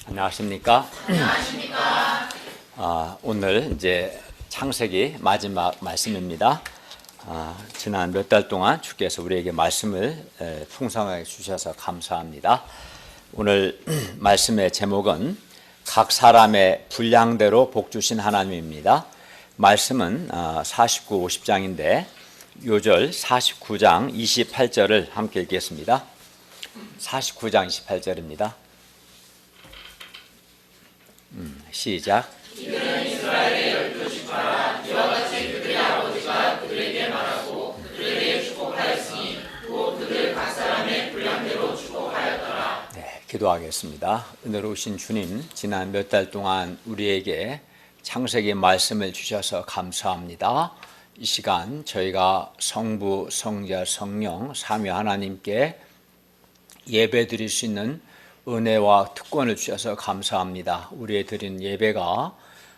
안녕하십니까? 오늘 이제 창세기 마지막 말씀입니다. 지난 몇 달 동안 주께서 우리에게 말씀을 풍성하게 주셔서 감사합니다. 오늘 말씀의 제목은 각 사람의 분량대로 복 주신 하나님입니다. 말씀은 49, 50장인데 요절 49장 28절을 함께 읽겠습니다. 49장 28절입니다. 시작. 이들은 이스라엘의 12지파라. 이와 같이 그들의 아버지가 그들에게 말하고 그들에게 축복하였으니 또 그들 각 사람의 분량대로 축복하였더라. 네, 기도하겠습니다. 은혜로우신 주님, 지난 몇 달 동안 우리에게 창세기 말씀을 주셔서 감사합니다. 이 시간 저희가 성부, 성자, 성령, 삼위 하나님께 예배 드릴 수 있는 은혜와 특권을 주셔서 감사합니다. 우리의 드리는 예배가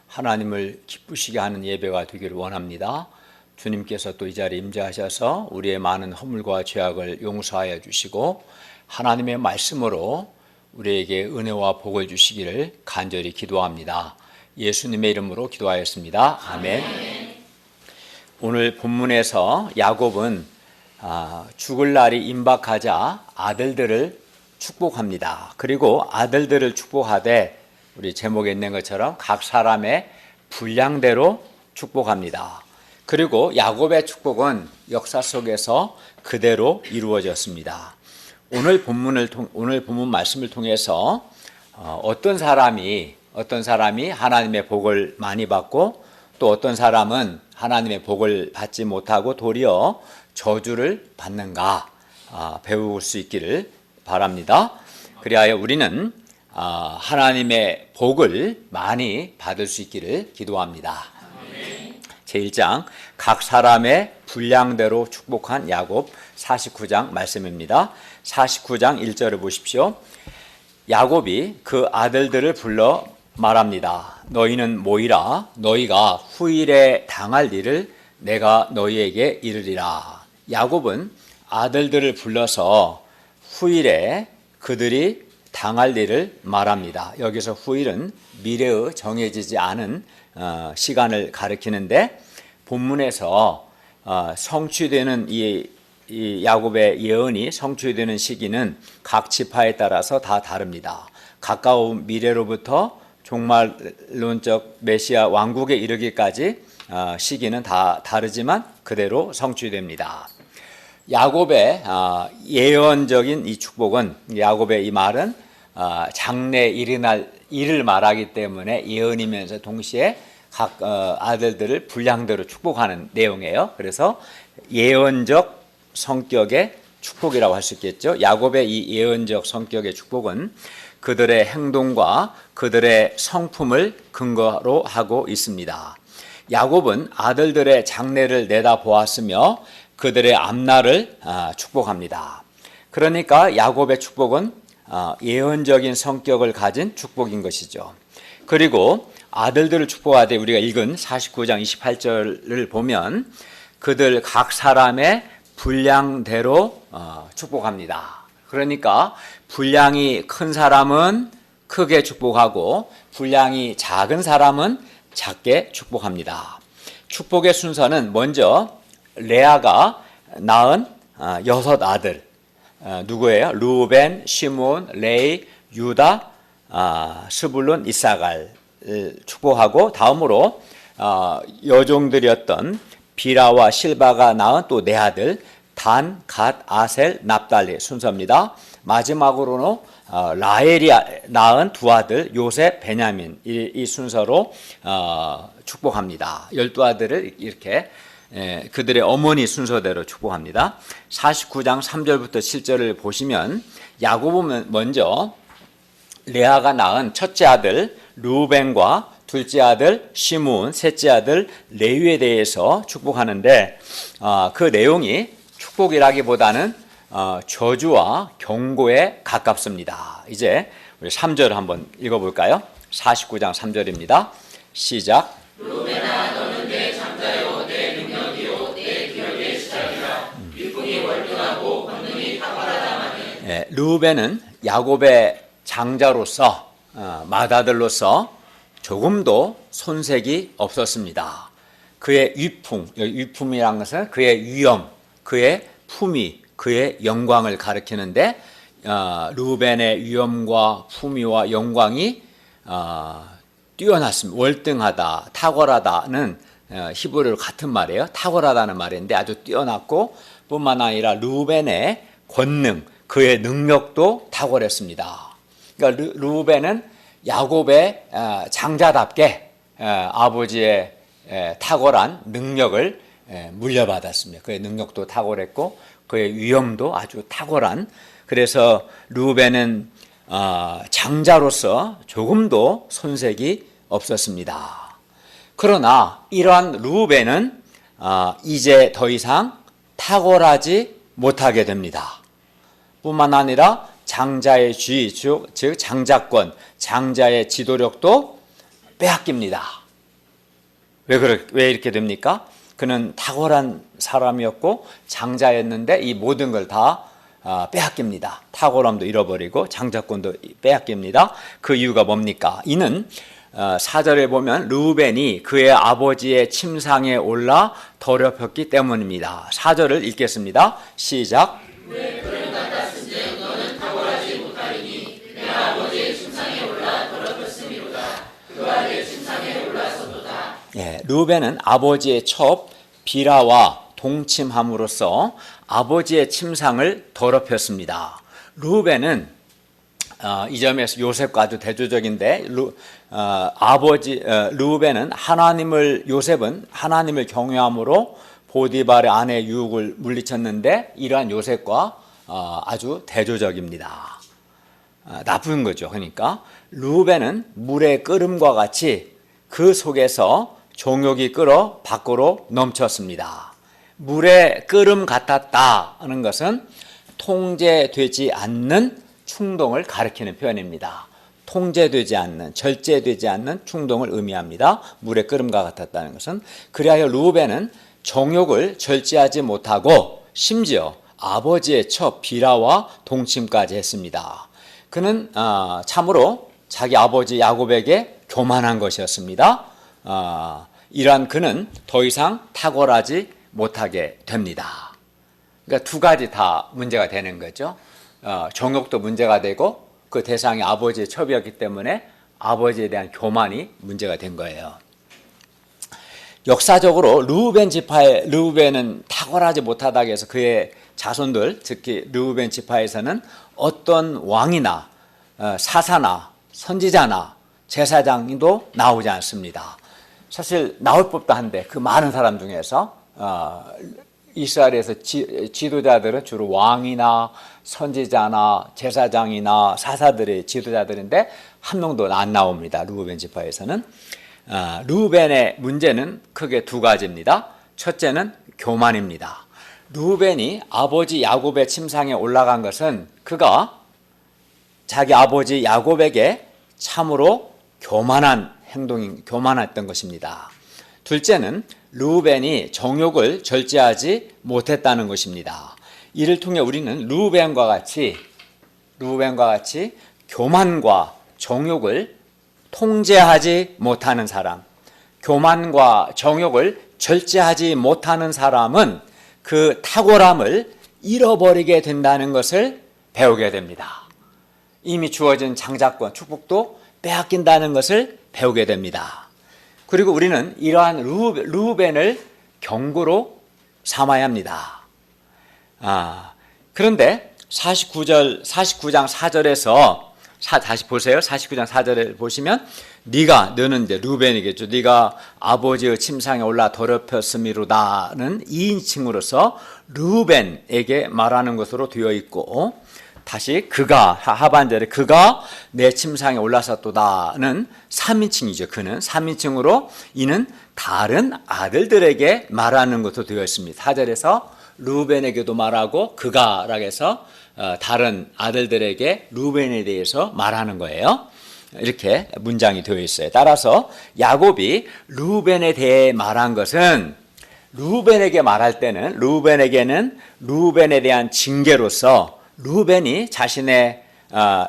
하나님을 기쁘시게 하는 예배가 되기를 원합니다. 주님께서 또 이 자리에 임재하셔서 우리의 많은 허물과 죄악을 용서하여 주시고 하나님의 말씀으로 우리에게 은혜와 복을 주시기를 간절히 기도합니다. 예수님의 이름으로 기도하였습니다. 아멘. 오늘 본문에서 야곱은 죽을 날이 임박하자 아들들을 축복합니다. 그리고 아들들을 축복하되 우리 제목에 있는 것처럼 각 사람의 분량대로 축복합니다. 그리고 야곱의 축복은 역사 속에서 그대로 이루어졌습니다. 오늘 본문 말씀을 통해서 어떤 사람이 하나님의 복을 많이 받고 또 어떤 사람은 하나님의 복을 받지 못하고 도리어 저주를 받는가 배울 수 있기를 바랍니다. 그리하여 우리는 하나님의 복을 많이 받을 수 있기를 기도합니다. 제1장 각 사람의 분량대로 축복한 야곱 49장 말씀입니다. 49장 1절을 보십시오. 야곱이 그 아들들을 불러 말합니다. 너희는 모이라. 너희가 후일에 당할 일을 내가 너희에게 이르리라. 야곱은 아들들을 불러서 후일에 그들이 당할 일을 말합니다. 여기서 후일은 미래의 정해지지 않은 시간을 가리키는데 본문에서 성취되는 이 야곱의 예언이 성취되는 시기는 각 지파에 따라서 다 다릅니다. 가까운 미래로부터 종말론적 메시아 왕국에 이르기까지 시기는 다 다르지만 그대로 성취됩니다. 야곱의 예언적인 이 축복은 야곱의 이 말은 장래 일어날 일을 말하기 때문에 예언이면서 동시에 각 아들들을 분량대로 축복하는 내용이에요. 그래서 예언적 성격의 축복이라고 할 수 있겠죠. 야곱의 이 예언적 성격의 축복은 그들의 행동과 그들의 성품을 근거로 하고 있습니다. 야곱은 아들들의 장래를 내다보았으며 그들의 앞날을 축복합니다. 그러니까 야곱의 축복은 예언적인 성격을 가진 축복인 것이죠. 그리고 아들들을 축복하되 우리가 읽은 49장 28절을 보면 그들 각 사람의 분량대로 축복합니다. 그러니까 분량이 큰 사람은 크게 축복하고 분량이 작은 사람은 작게 축복합니다. 축복의 순서는 먼저 레아가 낳은 6 아들 누구예요? 루벤, 시므온, 레위, 유다, 스불론, 이사갈 축복하고 다음으로 여종들이었던 비라와 실바가 낳은 또 4 아들 단, 갓, 아셀, 납달리 순서입니다. 마지막으로는 라헬이 낳은 2 아들 요셉, 베냐민 이 순서로 축복합니다. 12아들을 이렇게 그들의 어머니 순서대로 축복합니다. 49장 3절부터 7절을 보시면 야곱은 먼저 레아가 낳은 첫째 아들 루벤과 둘째 아들 시므온, 셋째 아들 레위에 대해서 축복하는데 그 내용이 축복이라기보다는 저주와 경고에 가깝습니다. 이제 우리 3절 한번 읽어볼까요? 49장 3절입니다. 시작. 루벤아 너는 내 장자요 내 능력이요 내 기업의 시작이라. 일꾼이 월등하고 권능이 탁월하다마는 루벤은 야곱의 장자로서 맏아들로서 조금도 손색이 없었습니다. 그의 위품이란 것은 그의 위엄, 그의 품위, 그의 영광을 가리키는데 르우벤의 위엄과 품위와 영광이 뛰어났습니다. 월등하다, 탁월하다는 히브리어로 같은 말이에요. 탁월하다는 말인데 아주 뛰어났고 뿐만 아니라 르우벤의 권능, 그의 능력도 탁월했습니다. 그러니까 르우벤은 야곱의 장자답게 아버지의 탁월한 능력을 물려받았습니다. 그의 능력도 탁월했고 그의 위엄도 아주 탁월한, 그래서 르우벤은 장자로서 조금도 손색이 없었습니다. 그러나 이러한 르우벤은 이제 더 이상 탁월하지 못하게 됩니다. 뿐만 아니라 장자의 지위, 즉 장자권, 장자의 지도력도 빼앗깁니다. 왜 이렇게 됩니까? 그는 탁월한 사람이었고 장자였는데 이 모든 걸 다 빼앗깁니다. 탁월함도 잃어버리고 장자권도 빼앗깁니다. 그 이유가 뭡니까? 이는 4절에 보면 르우벤이 그의 아버지의 침상에 올라 더럽혔기 때문입니다. 4절을 읽겠습니다. 시작. 왜 그런 같았은즉 너는 탁월하지 못하리니 내 아버지의 침상에 올라 더럽혔음이로다. 그가 내 침상에 올라서도다. 르우벤은 아버지의 첩 비라와 동침함으로써 아버지의 침상을 더럽혔습니다. 르우벤은 이 점에서 요셉과 아주 대조적인데 르우벤은 요셉은 하나님을 경외함으로 보디발의 아내 유혹을 물리쳤는데 이러한 요셉과 아주 대조적입니다. 나쁜 거죠. 그러니까 르우벤은 물의 끓음과 같이 그 속에서 정욕이 끓어 밖으로 넘쳤습니다. 물의 끓음 같았다는 것은 통제되지 않는 충동을 가리키는 표현입니다. 통제되지 않는, 절제되지 않는 충동을 의미합니다. 물의 끓음과 같았다는 것은. 그리하여 르우벤은 정욕을 절제하지 못하고 심지어 아버지의 첩 비라와 동침까지 했습니다. 그는 참으로 자기 아버지 야곱에게 교만한 것이었습니다. 이러한 그는 더 이상 탁월하지 못하게 됩니다. 그러니까 두 가지 다 문제가 되는 거죠. 정욕도 문제가 되고 그 대상이 아버지의 첩이었기 때문에 아버지에 대한 교만이 문제가 된 거예요. 역사적으로 르우벤은 탁월하지 못하다고 해서 그의 자손들, 특히 르우벤 지파에서는 어떤 왕이나 사사나 선지자나 제사장도 나오지 않습니다. 사실 나올 법도 한데 그 많은 사람 중에서 이스라엘에서 지도자들은 주로 왕이나 선지자나 제사장이나 사사들의 지도자들인데 한 명도 안 나옵니다. 르우벤 지파에서는. 르우벤의 문제는 크게 두 가지입니다. 첫째는 교만입니다. 르우벤이 아버지 야곱의 침상에 올라간 것은 그가 자기 아버지 야곱에게 참으로 교만했던 것입니다. 둘째는 르우벤이 정욕을 절제하지 못했다는 것입니다. 이를 통해 우리는 르우벤과 같이 교만과 정욕을 통제하지 못하는 사람, 교만과 정욕을 절제하지 못하는 사람은 그 탁월함을 잃어버리게 된다는 것을 배우게 됩니다. 이미 주어진 장자권, 축복도 빼앗긴다는 것을 배우게 됩니다. 그리고 우리는 이러한 르우벤을 경고로 삼아야 합니다. 그런데 49장 4절에서 다시 보세요. 49장 4절을 보시면 너는 이제 르우벤이겠죠. 네가 아버지의 침상에 올라 더럽혔음이로다는 2인칭으로서 르우벤에게 말하는 것으로 되어 있고, 다시 그가 하반절에 그가 내 침상에 올라섰도다는 3인칭이죠. 그는 3인칭으로 이는 다른 아들들에게 말하는 것으로 되어 있습니다. 4절에서 르우벤에게도 말하고 그가라고 해서 다른 아들들에게 르우벤에 대해서 말하는 거예요. 이렇게 문장이 되어 있어요. 따라서 야곱이 르우벤에 대해 말한 것은 르우벤에게 말할 때는 르우벤에게는 르우벤에 대한 징계로서 르우벤이 자신의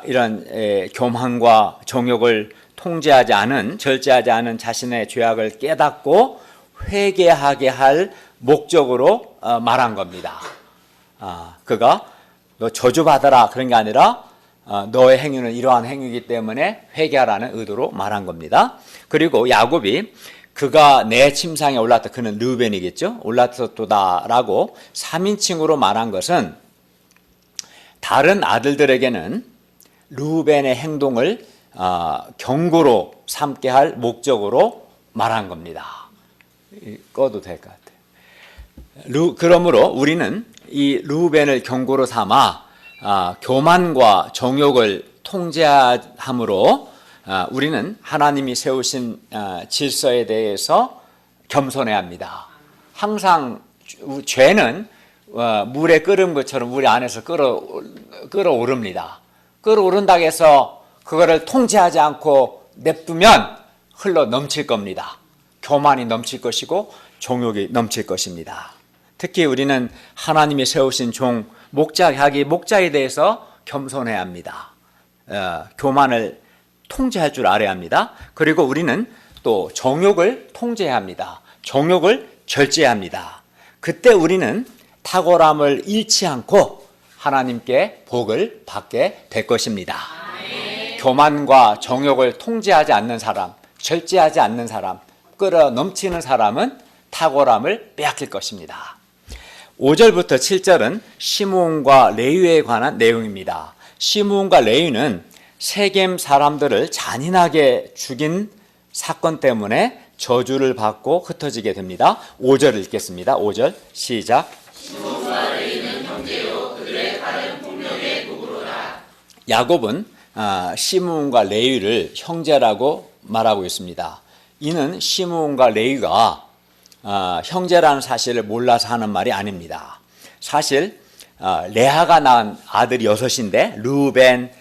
이런 교만과 정욕을 통제하지 않은, 절제하지 않은 자신의 죄악을 깨닫고 회개하게 할 목적으로 말한 겁니다. 그가 너 저주받아라 그런 게 아니라 너의 행위는 이러한 행위이기 때문에 회개하라는 의도로 말한 겁니다. 그리고 야곱이 그가 내 침상에 올랐다, 그는 르우벤이겠죠. 올랐었도다라고 3인칭으로 말한 것은 다른 아들들에게는 르우벤의 행동을 경고로 삼게 할 목적으로 말한 겁니다. 꺼도 될 것 같아요. 그러므로 우리는 이 르우벤을 경고로 삼아 교만과 정욕을 통제함으로 우리는 하나님이 세우신 질서에 대해서 겸손해야 합니다. 항상 죄는 물에 끓은 것처럼 우리 안에서 끓어오릅니다. 끓어오른다고 해서 그거를 통제하지 않고 냅두면 흘러 넘칠 겁니다. 교만이 넘칠 것이고 정욕이 넘칠 것입니다. 특히 우리는 하나님이 세우신 종, 목자에 대해서 겸손해야 합니다. 교만을 통제할 줄 알아야 합니다. 그리고 우리는 또 정욕을 통제해야 합니다. 정욕을 절제해야 합니다. 그때 우리는 탁월함을 잃지 않고 하나님께 복을 받게 될 것입니다. 교만과 정욕을 통제하지 않는 사람, 절제하지 않는 사람, 끌어 넘치는 사람은 탁월함을 빼앗길 것입니다. 5절부터 7절은 시므온과 레위에 관한 내용입니다. 시므온과 레위는 세겜 사람들을 잔인하게 죽인 사건 때문에 저주를 받고 흩어지게 됩니다. 5절을 읽겠습니다. 5절 시작. 시므온과 레위는 형제요 그들의 다른 본명의 누구로다. 야곱은 시므온과 레위를 형제라고 말하고 있습니다. 이는 시므온과 레위가 형제라는 사실을 몰라서 하는 말이 아닙니다. 사실 레아가 낳은 아들이 6인데 르우벤,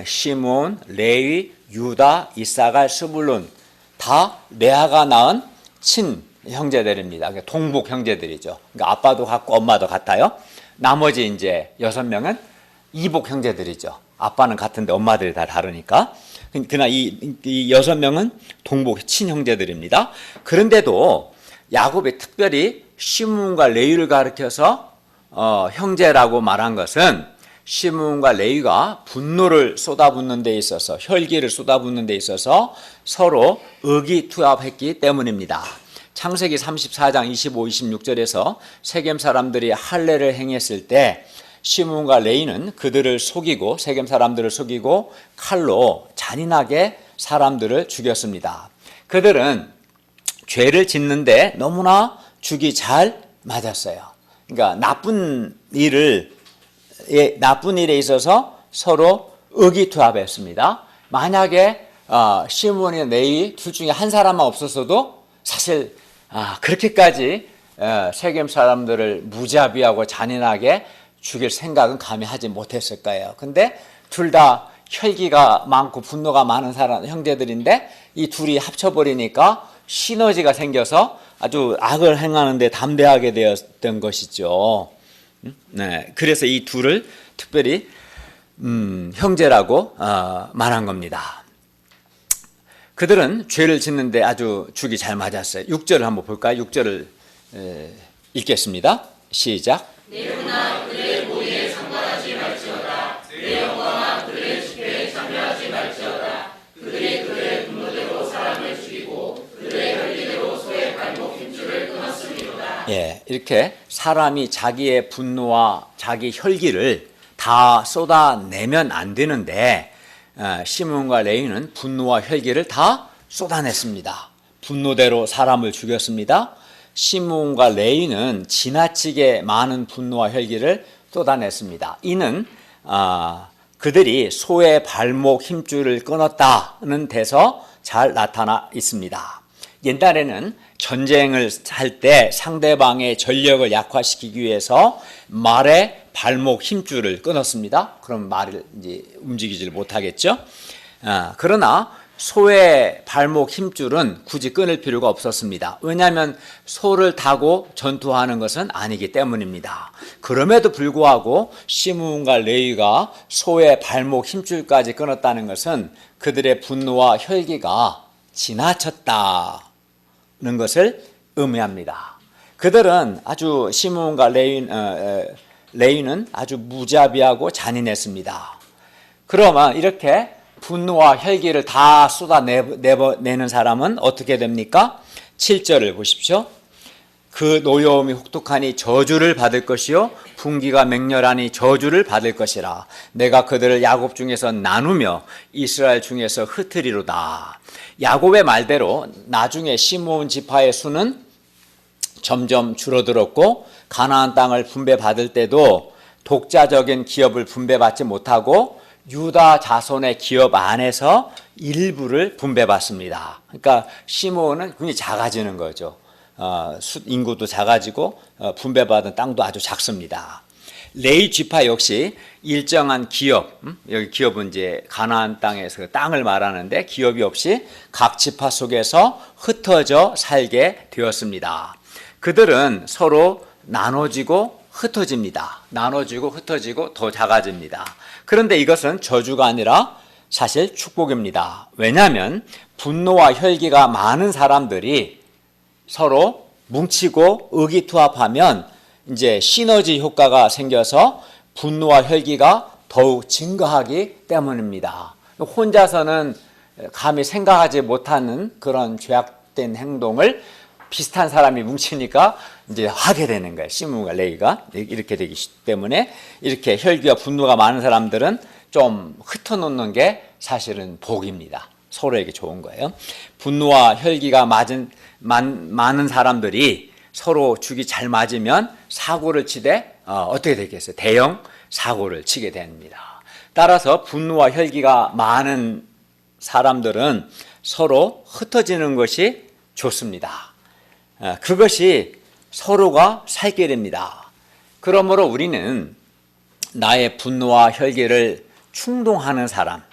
시므온, 레위, 유다, 이사갈, 스불론 다 레아가 낳은 친 형제들입니다. 동북 형제들이죠. 그러니까 아빠도 같고 엄마도 같아요. 나머지 이제 6명은 이복 형제들이죠. 아빠는 같은데 엄마들이 다 다르니까. 그러나 이 6명은 동북 친형제들입니다. 그런데도 야곱이 특별히 시므온과 레위를 가리켜서 형제라고 말한 것은 시므온과 레위가 분노를 쏟아붓는 데 있어서, 혈기를 쏟아붓는 데 있어서 서로 의기투합했기 때문입니다. 창세기 34장 25, 26절에서 세겜 사람들이 할례를 행했을 때 시므온과 레위는 그들을 속이고, 세겜 사람들을 속이고 칼로 잔인하게 사람들을 죽였습니다. 그들은 죄를 짓는데 너무나 죽이 잘 맞았어요. 그러니까 나쁜 일에 있어서 서로 의기투합했습니다. 만약에 시므온이나 레위 둘 중에 한 사람만 없었어도 사실 그렇게까지 세겜 사람들을 무자비하고 잔인하게 죽일 생각은 감히 하지 못했을 거예요. 근데 둘 다 혈기가 많고 분노가 많은 형제들인데 이 둘이 합쳐버리니까 시너지가 생겨서 아주 악을 행하는데 담대하게 되었던 것이죠. 네, 그래서 이 둘을 특별히 형제라고 말한 겁니다. 그들은 죄를 짓는데 아주 죽이 잘 맞았어요. 6절을 한번 볼까요? 6절을 읽겠습니다. 시작. 내 영혼아 그들의 모의에 상관하지 말지어다. 내 영광아 그들의 집회에 참여하지 말지어다. 그들의 분노대로 사람을 죽이고 그들의 혈기대로 소의 발목 힘줄을 끊었음이로다. 예, 이렇게 사람이 자기의 분노와 자기 혈기를 다 쏟아내면 안 되는데 시므온과 레위는 분노와 혈기를 다 쏟아냈습니다. 분노대로 사람을 죽였습니다. 시므온과 레위는 지나치게 많은 분노와 혈기를 쏟아냈습니다. 이는 그들이 소의 발목 힘줄을 끊었다는 데서 잘 나타나 있습니다. 옛날에는 전쟁을 할 때 상대방의 전력을 약화시키기 위해서 말의 발목 힘줄을 끊었습니다. 그럼 말을 이제 움직이지를 못하겠죠. 그러나 소의 발목 힘줄은 굳이 끊을 필요가 없었습니다. 왜냐하면 소를 타고 전투하는 것은 아니기 때문입니다. 그럼에도 불구하고 시므온과 레위가 소의 발목 힘줄까지 끊었다는 것은 그들의 분노와 혈기가 지나쳤다는 것을 의미합니다. 그들은 아주 시므온과 레위는 아주 무자비하고 잔인했습니다. 그러면 이렇게 분노와 혈기를 다 쏟아내는 사람은 어떻게 됩니까? 7절을 보십시오. 그 노여움이 혹독하니 저주를 받을 것이요 분기가 맹렬하니 저주를 받을 것이라. 내가 그들을 야곱 중에서 나누며 이스라엘 중에서 흩으리로다. 야곱의 말대로 나중에 시므온 지파의 수는 점점 줄어들었고 가나안 땅을 분배받을 때도 독자적인 기업을 분배받지 못하고 유다 자손의 기업 안에서 일부를 분배받습니다. 그러니까 시므온은 굉장히 작아지는 거죠. 인구도 작아지고 분배받은 땅도 아주 작습니다. 레위 지파 역시 일정한 기업, 여기 기업은 이제 가나안 땅에서 땅을 말하는데 기업이 없이 각 지파 속에서 흩어져 살게 되었습니다. 그들은 서로 나눠지고 흩어집니다. 나눠지고 흩어지고 더 작아집니다. 그런데 이것은 저주가 아니라 사실 축복입니다. 왜냐하면 분노와 혈기가 많은 사람들이 서로 뭉치고 의기투합하면 이제 시너지 효과가 생겨서 분노와 혈기가 더욱 증가하기 때문입니다. 혼자서는 감히 생각하지 못하는 그런 죄악된 행동을 비슷한 사람이 뭉치니까 이제 하게 되는 거예요. 시므온과 레위가 이렇게 되기 때문에 이렇게 혈기와 분노가 많은 사람들은 좀 흩어놓는 게 사실은 복입니다. 서로에게 좋은 거예요. 분노와 혈기가 많은 사람들이 서로 죽이 잘 맞으면 사고를 치되 어떻게 되겠어요? 대형 사고를 치게 됩니다. 따라서 분노와 혈기가 많은 사람들은 서로 흩어지는 것이 좋습니다. 그것이 서로가 살게 됩니다. 그러므로 우리는 나의 분노와 혈기를 충동하는 사람,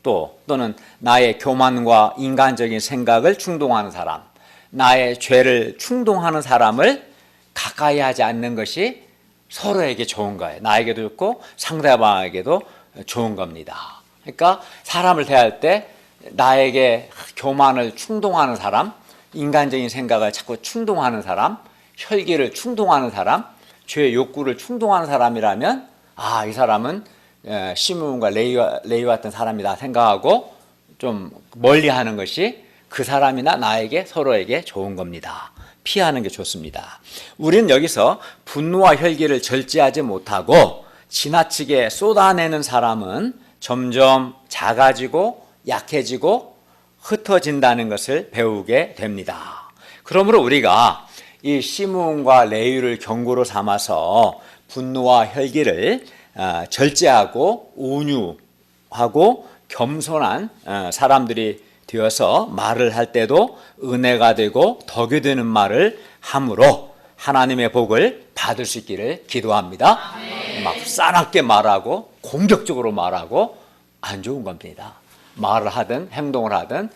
또는 나의 교만과 인간적인 생각을 충동하는 사람, 나의 죄를 충동하는 사람을 가까이 하지 않는 것이 서로에게 좋은 거예요. 나에게도 좋고 상대방에게도 좋은 겁니다. 그러니까 사람을 대할 때 나에게 교만을 충동하는 사람, 인간적인 생각을 자꾸 충동하는 사람, 혈기를 충동하는 사람, 죄의 욕구를 충동하는 사람이라면 이 사람은 시므온과 레위 같은 사람이다 생각하고 좀 멀리하는 것이 그 사람이나 나에게 서로에게 좋은 겁니다. 피하는 게 좋습니다. 우리는 여기서 분노와 혈기를 절제하지 못하고 지나치게 쏟아내는 사람은 점점 작아지고 약해지고 흩어진다는 것을 배우게 됩니다. 그러므로 우리가 이 시므온과 레위를 경고로 삼아서 분노와 혈기를 절제하고 온유하고 겸손한 사람들이 되어서 말을 할 때도 은혜가 되고 덕이 되는 말을 함으로 하나님의 복을 받을 수 있기를 기도합니다. 막 싸납게 말하고 공격적으로 말하고 안 좋은 겁니다. 말을 하든 행동을 하든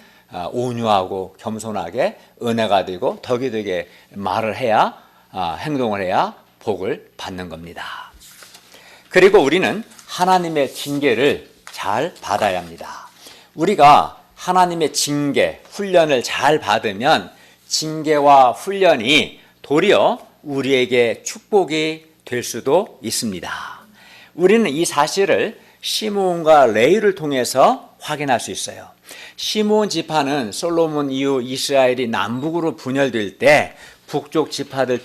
온유하고 겸손하게 은혜가 되고 덕이 되게 말을 해야 행동을 해야 복을 받는 겁니다. 그리고 우리는 하나님의 징계를 잘 받아야 합니다. 우리가 하나님의 징계, 훈련을 잘 받으면 징계와 훈련이 도리어 우리에게 축복이 될 수도 있습니다. 우리는 이 사실을 시므온과 레위를 통해서 확인할 수 있어요. 시므온 지파는 솔로몬 이후 이스라엘이 남북으로 분열될 때 북쪽 지파들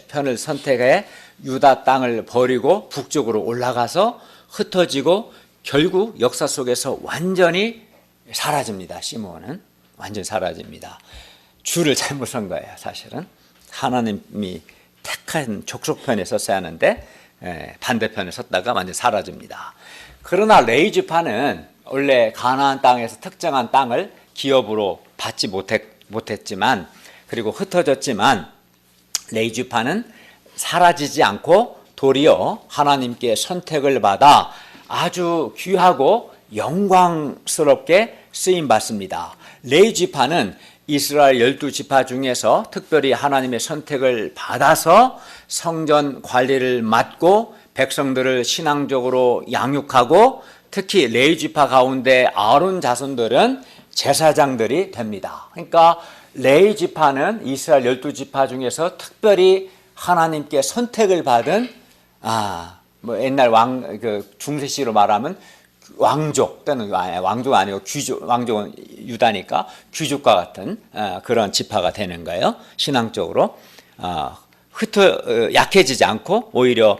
편을 선택해 유다 땅을 버리고 북쪽으로 올라가서 흩어지고 결국 역사 속에서 완전히 사라집니다. 시므온은 완전히 사라집니다. 줄을 잘못 선 거예요. 사실은 하나님이 택한 족속편에 섰어야 하는데 반대편에 섰다가 완전히 사라집니다. 그러나 레위 지파는 원래 가나안 땅에서 특정한 땅을 기업으로 받지 못했지만 그리고 흩어졌지만 레위 지파는 사라지지 않고 도리어 하나님께 선택을 받아 아주 귀하고 영광스럽게 쓰임 받습니다. 레위 지파는 이스라엘 12지파 중에서 특별히 하나님의 선택을 받아서 성전 관리를 맡고 백성들을 신앙적으로 양육하고 특히 레위 지파 가운데 아론 자손들은 제사장들이 됩니다. 그러니까 레위 지파는 이스라엘 12지파 중에서 특별히 하나님께 선택을 받은 뭐 옛날 중세시로 말하면 왕족 또는 왕족 아니고 귀족, 왕족은 유다니까 귀족과 같은 그런 지파가 되는 거예요. 신앙적으로 약해지지 않고 오히려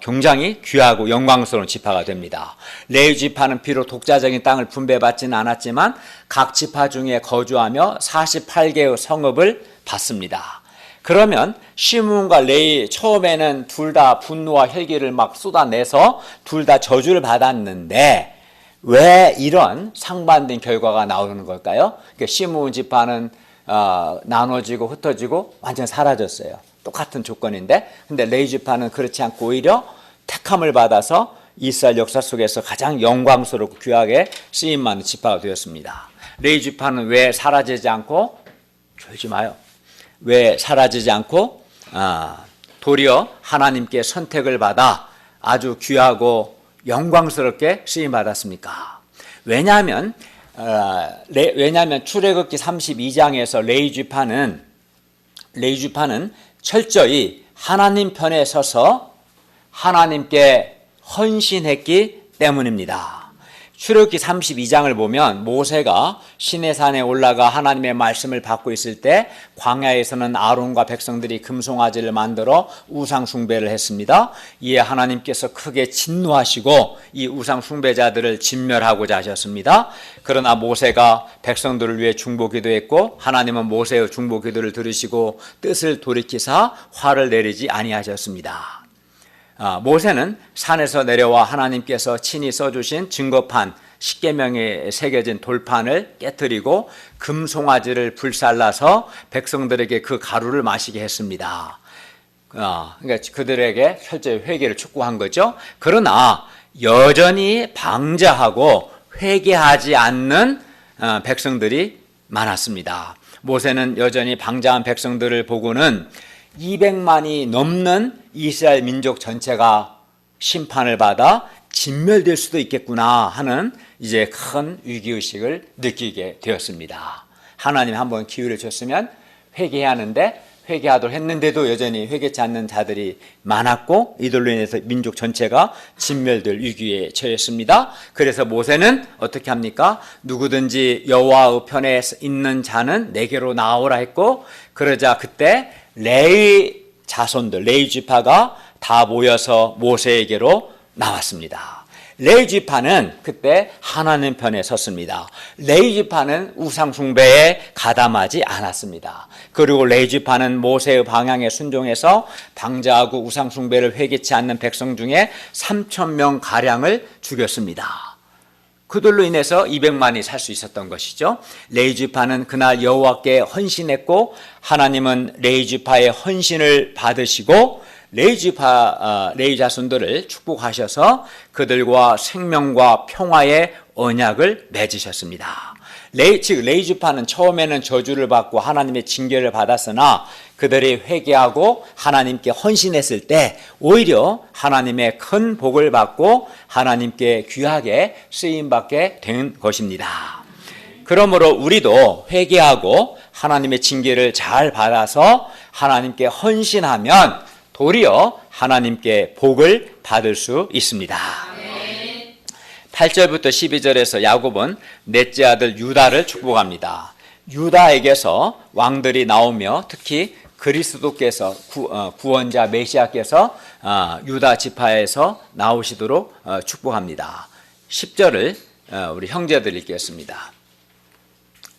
굉장히 귀하고 영광스러운 지파가 됩니다. 레위 지파는 비록 독자적인 땅을 분배받지는 않았지만 각 지파 중에 거주하며 48개의 성읍을 받습니다. 그러면 시므온과 레위 처음에는 둘 다 분노와 혈기를 막 쏟아내서 둘 다 저주를 받았는데 왜 이런 상반된 결과가 나오는 걸까요? 그러니까 시므온 지파는 나눠지고 흩어지고 완전 사라졌어요. 똑같은 조건인데 근데 레위 지파는 그렇지 않고 오히려 택함을 받아서 이스라엘 역사 속에서 가장 영광스럽고 귀하게 쓰임받는 지파가 되었습니다. 레위 지파는 왜 사라지지 않고 졸지 마요. 왜 사라지지 않고 도리어 하나님께 선택을 받아 아주 귀하고 영광스럽게 쓰임받았습니까? 왜냐하면 출애굽기 32장에서 레위 지파는 철저히 하나님 편에 서서 하나님께 헌신했기 때문입니다. 출애굽기 32장을 보면 모세가 시내산에 올라가 하나님의 말씀을 받고 있을 때 광야에서는 아론과 백성들이 금송아지를 만들어 우상 숭배를 했습니다. 이에 하나님께서 크게 진노하시고 이 우상 숭배자들을 진멸하고자 하셨습니다. 그러나 모세가 백성들을 위해 중보기도했고 하나님은 모세의 중보기도를 들으시고 뜻을 돌이키사 화를 내리지 아니하셨습니다. 모세는 산에서 내려와 하나님께서 친히 써주신 증거판 10계명에 새겨진 돌판을 깨뜨리고 금송아지를 불살라서 백성들에게 그 가루를 마시게 했습니다. 그러니까 그들에게 철저히 회개를 촉구한 거죠. 그러나 여전히 방자하고 회개하지 않는 백성들이 많았습니다. 모세는 여전히 방자한 백성들을 보고는 200만이 넘는 이스라엘 민족 전체가 심판을 받아 진멸될 수도 있겠구나 하는 이제 큰 위기의식을 느끼게 되었습니다. 하나님 한번 기회를 줬으면 회개해야 하는데 회개하도록 했는데도 여전히 회개치 않는 자들이 많았고 이들로 인해서 민족 전체가 진멸될 위기에 처했습니다. 그래서 모세는 어떻게 합니까? 누구든지 여호와의 편에 있는 자는 내게로 나오라 했고 그러자 그때 레위 자손들, 레위 지파가 다 모여서 모세에게로 나왔습니다. 레위 지파는 그때 하나님 편에 섰습니다. 레위 지파는 우상 숭배에 가담하지 않았습니다. 그리고 레위 지파는 모세의 방향에 순종해서 방자하고 우상 숭배를 회개치 않는 백성 중에 3,000명 가량을 죽였습니다. 그들로 인해서 200만이 살 수 있었던 것이죠. 레위 지파는 그날 여호와께 헌신했고 하나님은 레위 지파의 헌신을 받으시고 레위 자손들을 축복하셔서 그들과 생명과 평화의 언약을 맺으셨습니다. 레위 지파는 처음에는 저주를 받고 하나님의 징계를 받았으나 그들이 회개하고 하나님께 헌신했을 때 오히려 하나님의 큰 복을 받고 하나님께 귀하게 쓰임받게 된 것입니다. 그러므로 우리도 회개하고 하나님의 징계를 잘 받아서 하나님께 헌신하면 도리어 하나님께 복을 받을 수 있습니다. 8절부터 12절에서 야곱은 넷째 아들 유다를 축복합니다. 유다에게서 왕들이 나오며 특히 그리스도께서 구원자 메시아께서 유다 지파에서 나오시도록 축복합니다. 10절을 우리 형제들 읽겠습니다.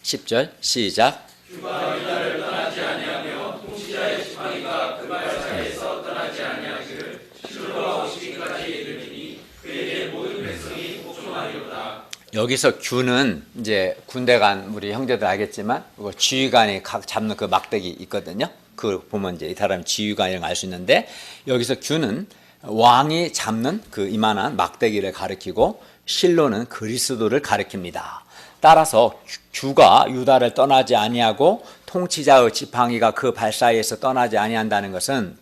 10절 시작. 주가 유다를 떠나지 아니하며 통치자의 지팡이가 그 발사에서 떠나지 아니하기를 시로가 오시기까지 이르리니 그에게 모든 백성이 복종하리로다. 여기서 규는 이제 군대 간 우리 형제들 알겠지만 지휘관이 각 잡는 그 막대기 있거든요. 그걸 보면 이제 이 사람이 지휘관이라는 걸 알 수 있는데 여기서 규는 왕이 잡는 그 이만한 막대기를 가리키고 실로는 그리스도를 가리킵니다. 따라서 주가 유다를 떠나지 아니하고 통치자의 지팡이가 그 발 사이에서 떠나지 아니한다는 것은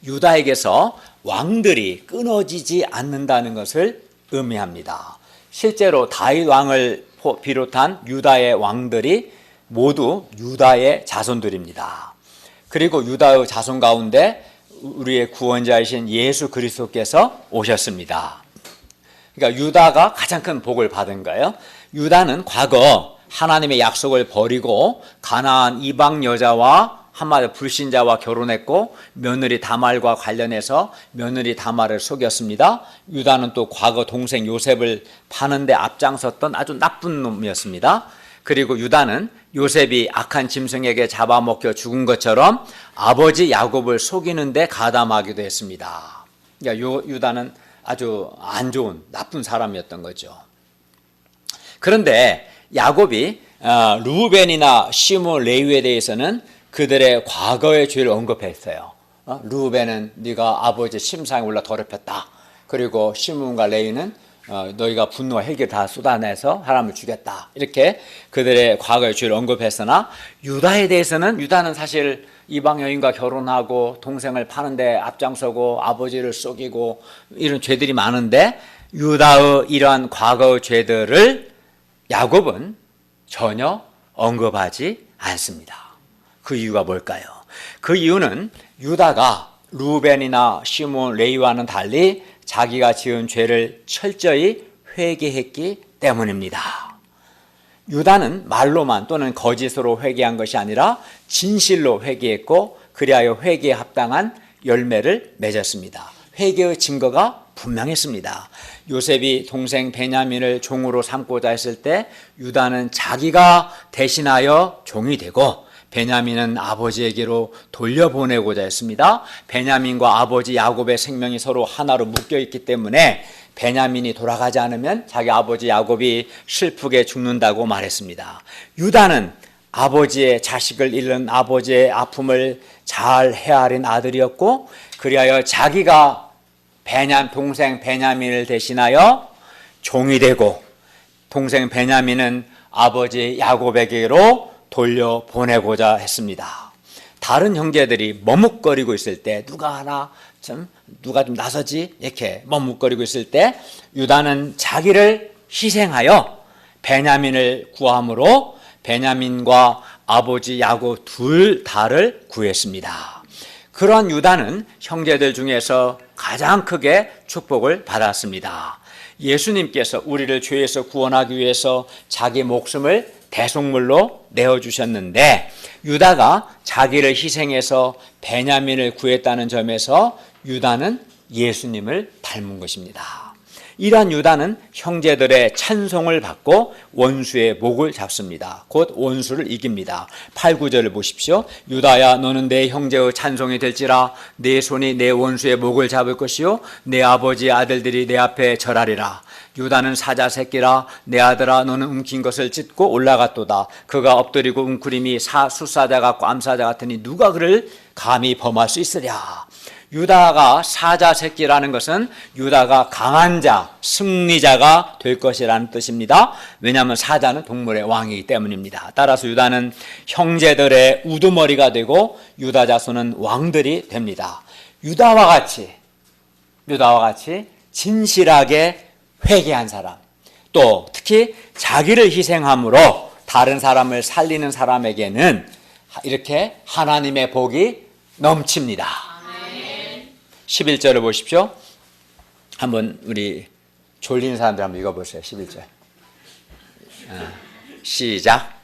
유다에게서 왕들이 끊어지지 않는다는 것을 의미합니다. 실제로 다윗 왕을 비롯한 유다의 왕들이 모두 유다의 자손들입니다. 그리고 유다의 자손 가운데 우리의 구원자이신 예수 그리스도께서 오셨습니다. 그러니까 유다가 가장 큰 복을 받은 거예요. 유다는 과거 하나님의 약속을 버리고 가나안 이방 여자와 한마디로 불신자와 결혼했고 며느리 다말과 관련해서 며느리 다말을 속였습니다. 유다는 또 과거 동생 요셉을 파는데 앞장섰던 아주 나쁜 놈이었습니다. 그리고 유다는 요셉이 악한 짐승에게 잡아먹혀 죽은 것처럼 아버지 야곱을 속이는데 가담하기도 했습니다. 그러니까 유다는 아주 안 좋은 나쁜 사람이었던 거죠. 그런데 야곱이 르우벤이나 시므온, 레위에 대해서는 그들의 과거의 죄를 언급했어요. 르우벤은 네가 아버지 심상에 올라 더럽혔다. 그리고 시므온과 레위는 너희가 분노와 헬기를 다 쏟아내서 사람을 죽였다. 이렇게 그들의 과거의 죄를 언급했으나 유다에 대해서는 유다는 사실 이방 여인과 결혼하고 동생을 파는데 앞장서고 아버지를 속이고 이런 죄들이 많은데 유다의 이러한 과거의 죄들을 야곱은 전혀 언급하지 않습니다. 그 이유가 뭘까요? 그 이유는 유다가 루벤이나 시므온, 레위와는 달리 자기가 지은 죄를 철저히 회개했기 때문입니다. 유다는 말로만 또는 거짓으로 회개한 것이 아니라 진실로 회개했고 그리하여 회개에 합당한 열매를 맺었습니다. 회개의 증거가 분명했습니다. 요셉이 동생 베냐민을 종으로 삼고자 했을 때 유다는 자기가 대신하여 종이 되고 베냐민은 아버지에게로 돌려보내고자 했습니다. 베냐민과 아버지 야곱의 생명이 서로 하나로 묶여있기 때문에 베냐민이 돌아가지 않으면 자기 아버지 야곱이 슬프게 죽는다고 말했습니다. 유다는 아버지의 자식을 잃은 아버지의 아픔을 잘 헤아린 아들이었고 그리하여 자기가 동생 베냐민을 대신하여 종이 되고 동생 베냐민은 아버지 야곱에게로 돌려보내고자 했습니다. 다른 형제들이 머뭇거리고 있을 때 누가 좀 나서지 이렇게 머뭇거리고 있을 때 유다는 자기를 희생하여 베냐민을 구함으로 베냐민과 아버지 야곱 둘 다를 구했습니다. 그런 유다는 형제들 중에서 가장 크게 축복을 받았습니다. 예수님께서 우리를 죄에서 구원하기 위해서 자기 목숨을 대속물로 내어주셨는데 유다가 자기를 희생해서 베냐민을 구했다는 점에서 유다는 예수님을 닮은 것입니다. 이러한 유다는 형제들의 찬송을 받고 원수의 목을 잡습니다. 곧 원수를 이깁니다. 8, 9절을 보십시오. 유다야 너는 내 형제의 찬송이 될지라 내 손이 내 원수의 목을 잡을 것이요 내 아버지의 아들들이 내 앞에 절하리라. 유다는 사자 새끼라 내 아들아 너는 움킨 것을 찢고 올라갔도다. 그가 엎드리고 웅크림이 숫사자 같고 암사자 같으니 누가 그를 감히 범할 수 있으랴. 유다가 사자 새끼라는 것은 유다가 강한 자, 승리자가 될 것이라는 뜻입니다. 왜냐하면 사자는 동물의 왕이기 때문입니다. 따라서 유다는 형제들의 우두머리가 되고 유다 자손은 왕들이 됩니다. 유다와 같이 진실하게 회개한 사람, 또 특히 자기를 희생함으로 다른 사람을 살리는 사람에게는 이렇게 하나님의 복이 넘칩니다. 11절을 보십시오. 한번 우리 졸린 사람들 한번 읽어보세요. 11절. 시작.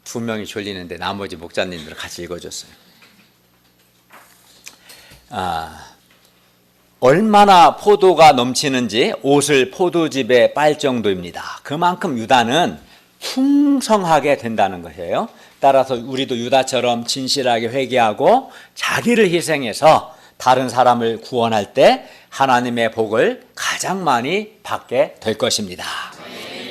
두 명이 졸리는데 나머지 목자님들 같이 읽어줬어요. 얼마나 포도가 넘치는지 옷을 포도즙에 빨 정도입니다. 그만큼 유다는 풍성하게 된다는 것이에요. 따라서 우리도 유다처럼 진실하게 회개하고 자기를 희생해서 다른 사람을 구원할 때 하나님의 복을 가장 많이 받게 될 것입니다.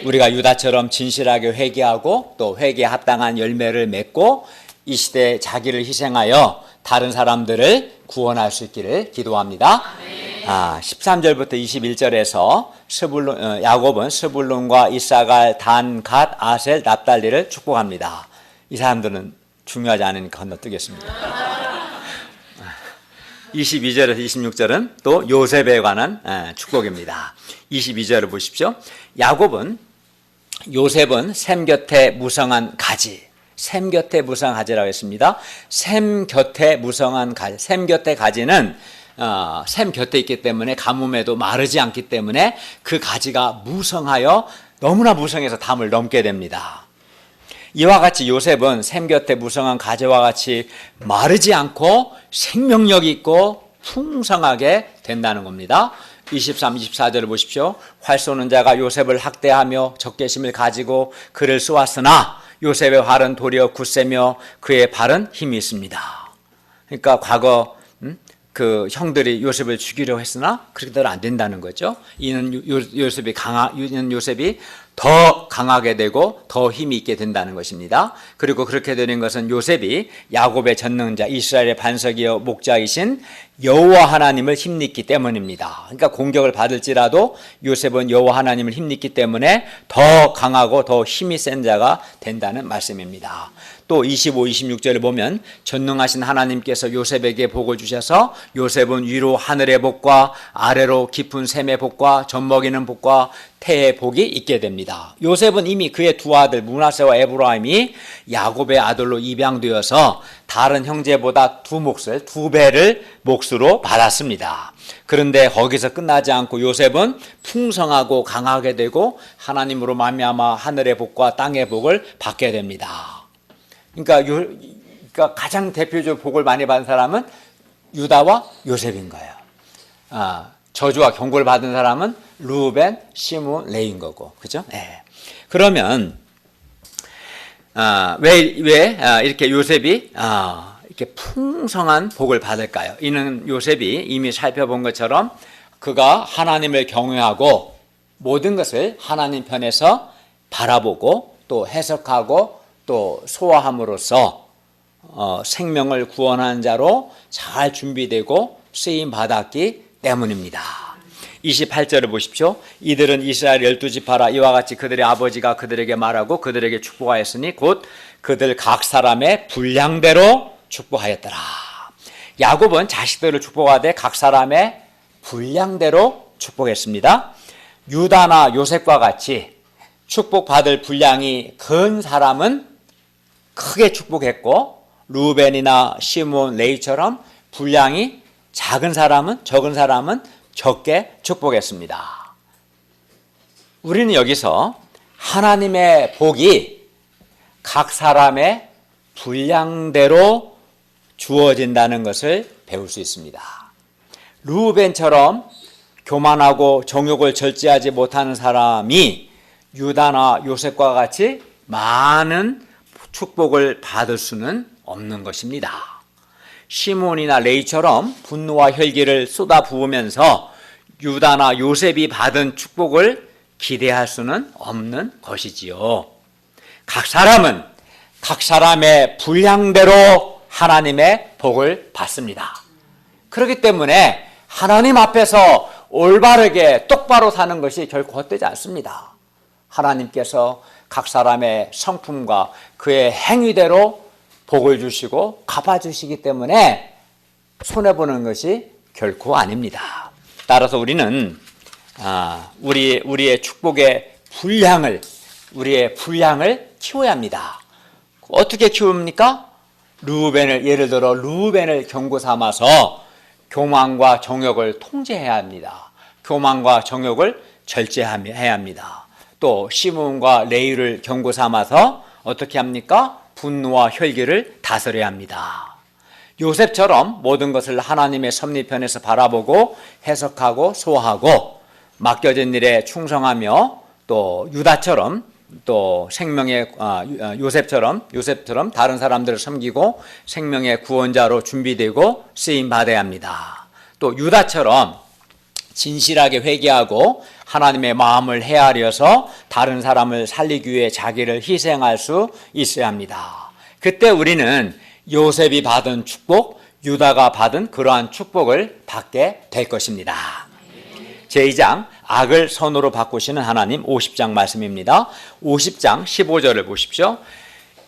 우리가 유다처럼 진실하게 회개하고 또 회개에 합당한 열매를 맺고 이 시대에 자기를 희생하여 다른 사람들을 구원할 수 있기를 기도합니다. 13절부터 21절에서 야곱은 스불론과 이사갈, 단, 갓, 아셀, 납달리를 축복합니다. 이 사람들은 중요하지 않으니까 건너뛰겠습니다. 22절에서 26절은 또 요셉에 관한 축복입니다. 22절을 보십시오. 요셉은 샘 곁에 무성한 가지, 샘 곁에 무성한 가지라고 했습니다. 샘 곁에 무성한 가지, 샘 곁에 가지는 샘 곁에 있기 때문에 가뭄에도 마르지 않기 때문에 그 가지가 무성하여 너무나 무성해서 담을 넘게 됩니다. 이와 같이 요셉은 샘 곁에 무성한 가지와 같이 마르지 않고 생명력 있고 풍성하게 된다는 겁니다. 23, 24절을 보십시오. 활 쏘는 자가 요셉을 학대하며 적개심을 가지고 그를 쏘았으나 요셉의 활은 도리어 굳세며 그의 발은 힘이 있습니다. 그러니까 과거 그 형들이 요셉을 죽이려 했으나 그렇게대로 안 된다는 거죠. 이는 요셉이 더 강하게 되고 더 힘이 있게 된다는 것입니다. 그리고 그렇게 되는 것은 요셉이 야곱의 전능자, 이스라엘의 반석이요 목자이신 여호와 하나님을 힘입기 때문입니다. 그러니까 공격을 받을지라도 요셉은 여호와 하나님을 힘입기 때문에 더 강하고 더 힘이 센 자가 된다는 말씀입니다. 또 25, 26절을 보면 전능하신 하나님께서 요셉에게 복을 주셔서 요셉은 위로 하늘의 복과 아래로 깊은 샘의 복과 젖먹이는 복과 태의 복이 있게 됩니다. 요셉은 이미 그의 두 아들 므낫세와 에브라임이 야곱의 아들로 입양되어서 다른 형제보다 두 배를 몫으로 받았습니다. 그런데 거기서 끝나지 않고 요셉은 풍성하고 강하게 되고 하나님으로 말미암아 하늘의 복과 땅의 복을 받게 됩니다. 그러니까 가장 대표적으로 복을 많이 받은 사람은 유다와 요셉인 거예요. 저주와 경고를 받은 사람은 루벤, 시므온, 레위인 거고, 그죠? 네. 그러면 왜 이렇게 요셉이 이렇게 풍성한 복을 받을까요? 이는 요셉이 이미 살펴본 것처럼 그가 하나님을 경외하고 모든 것을 하나님 편에서 바라보고 또 해석하고 또 소화함으로써 생명을 구원하는 자로 잘 준비되고 쓰임 받았기 때문입니다. 28절을 보십시오. 이들은 이스라엘 12지파라 이와 같이 그들의 아버지가 그들에게 말하고 그들에게 축복하였으니 곧 그들 각 사람의 분량대로 축복하였더라. 야곱은 자식들을 축복하되 각 사람의 분량대로 축복했습니다. 유다나 요셉과 같이 축복받을 분량이 큰 사람은 크게 축복했고 루벤이나 시므온, 레위처럼 분량이 적은 사람은 적게 축복했습니다. 우리는 여기서 하나님의 복이 각 사람의 분량대로 주어진다는 것을 배울 수 있습니다. 루벤처럼 교만하고 정욕을 절제하지 못하는 사람이 유다나 요셉과 같이 많은 축복을 받을 수는 없는 것입니다. 시몬이나 레이처럼 분노와 혈기를 쏟아부으면서 유다나 요셉이 받은 축복을 기대할 수는 없는 것이지요. 각 사람은 각 사람의 분량대로 하나님의 복을 받습니다. 그렇기 때문에 하나님 앞에서 올바르게 똑바로 사는 것이 결코 헛되지 않습니다. 하나님께서 각 사람의 성품과 그의 행위대로 복을 주시고 갚아주시기 때문에 손해보는 것이 결코 아닙니다. 따라서 우리는 우리의 축복의 우리의 분량을 키워야 합니다. 어떻게 키웁니까? 예를 들어 루벤을 경고 삼아서 교만과 정욕을 통제해야 합니다. 교만과 정욕을 절제해야 합니다. 또 시므온과 레위를 경고 삼아서 어떻게 합니까? 분노와 혈기를 다스려야 합니다. 요셉처럼 모든 것을 하나님의 섭리편에서 바라보고 해석하고 소화하고 맡겨진 일에 충성하며 또 유다처럼 또 생명의 요셉처럼 다른 사람들을 섬기고 생명의 구원자로 준비되고 쓰임 받아야 합니다. 또 유다처럼 진실하게 회개하고 하나님의 마음을 헤아려서 다른 사람을 살리기 위해 자기를 희생할 수 있어야 합니다. 그때 우리는 요셉이 받은 축복, 유다가 받은 그러한 축복을 받게 될 것입니다. 제2장 악을 선으로 바꾸시는 하나님 50장 말씀입니다. 50장 15절을 보십시오.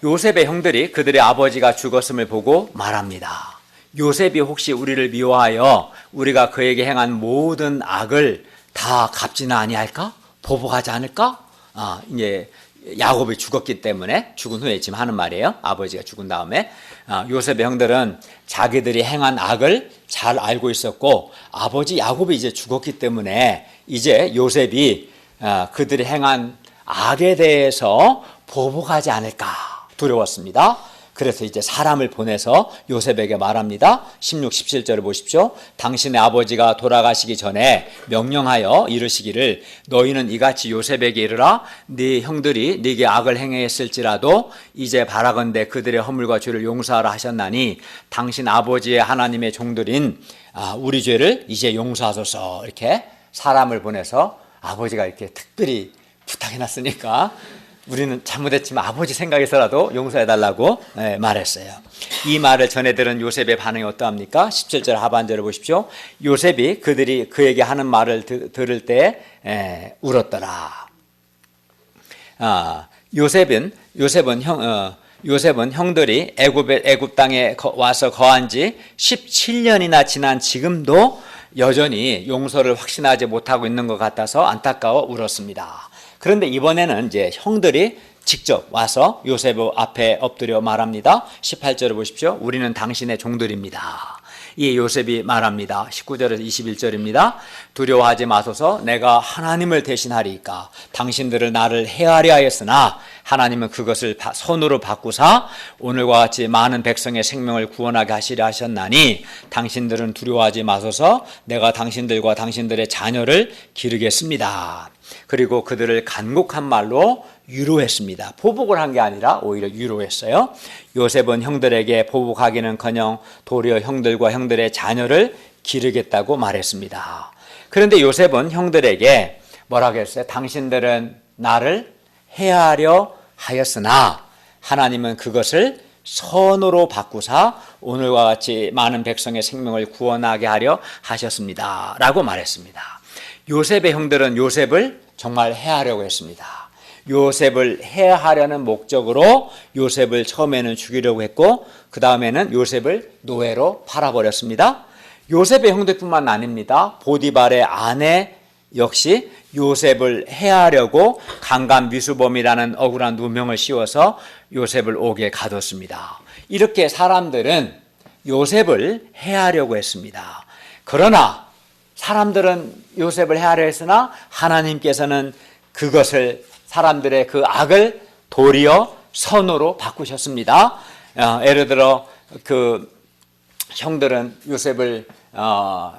요셉의 형들이 그들의 아버지가 죽었음을 보고 말합니다. 요셉이 혹시 우리를 미워하여 우리가 그에게 행한 모든 악을 다 갚지는 아니할까? 보복하지 않을까? 이제 야곱이 죽었기 때문에 죽은 후에 지금 하는 말이에요. 아버지가 죽은 다음에 요셉의 형들은 자기들이 행한 악을 잘 알고 있었고 아버지 야곱이 이제 죽었기 때문에 이제 요셉이 그들이 행한 악에 대해서 보복하지 않을까 두려웠습니다. 그래서 이제 사람을 보내서 요셉에게 말합니다. 16, 17절을 보십시오. 당신의 아버지가 돌아가시기 전에 명령하여 이르시기를 너희는 이같이 요셉에게 이르라 네 형들이 네게 악을 행했을지라도 이제 바라건대 그들의 허물과 죄를 용서하라 하셨나니 당신 아버지의 하나님의 종들인 우리 죄를 이제 용서하소서. 이렇게 사람을 보내서 아버지가 이렇게 특별히 부탁해놨으니까 우리는 잘못했지만 아버지 생각에서라도 용서해달라고 말했어요. 이 말을 전해 들은 요셉의 반응이 어떠합니까? 17절 하반절을 보십시오. 요셉이 그들이 그에게 하는 말을 들을 때 울었더라. 요셉은 형들이 애굽 땅에 와서 거한 지 17년이나 지난 지금도 여전히 용서를 확신하지 못하고 있는 것 같아서 안타까워 울었습니다. 그런데 이번에는 이제 형들이 직접 와서 요셉 앞에 엎드려 말합니다. 18절을 보십시오. 우리는 당신의 종들입니다. 이 요셉이 말합니다. 19절에서 21절입니다. 두려워하지 마소서 내가 하나님을 대신하리이까 당신들을 나를 해하려 하였으나 하나님은 그것을 선으로 바꾸사 오늘과 같이 많은 백성의 생명을 구원하게 하시려 하셨나니 당신들은 두려워하지 마소서 내가 당신들과 당신들의 자녀를 기르겠습니다. 그리고 그들을 간곡한 말로 위로했습니다. 보복을 한 게 아니라 오히려 위로했어요. 요셉은 형들에게 보복하기는커녕 도리어 형들과 형들의 자녀를 기르겠다고 말했습니다. 그런데 요셉은 형들에게 뭐라고 했어요? 당신들은 나를 해하려 하였으나 하나님은 그것을 선으로 바꾸사 오늘과 같이 많은 백성의 생명을 구원하게 하려 하셨습니다. 라고 말했습니다. 요셉의 형들은 요셉을 정말 해하려고 했습니다. 요셉을 해하려는 목적으로 요셉을 처음에는 죽이려고 했고 그 다음에는 요셉을 노예로 팔아버렸습니다. 요셉의 형들뿐만 아닙니다. 보디발의 아내 역시 요셉을 해하려고 강간미수범이라는 억울한 누명을 씌워서 요셉을 옥에 가뒀습니다. 이렇게 사람들은 요셉을 해하려고 했습니다. 그러나 사람들은 요셉을 해하려 했으나 하나님께서는 그것을 사람들의 그 악을 도리어 선으로 바꾸셨습니다. 예를 들어 그 형들은 요셉을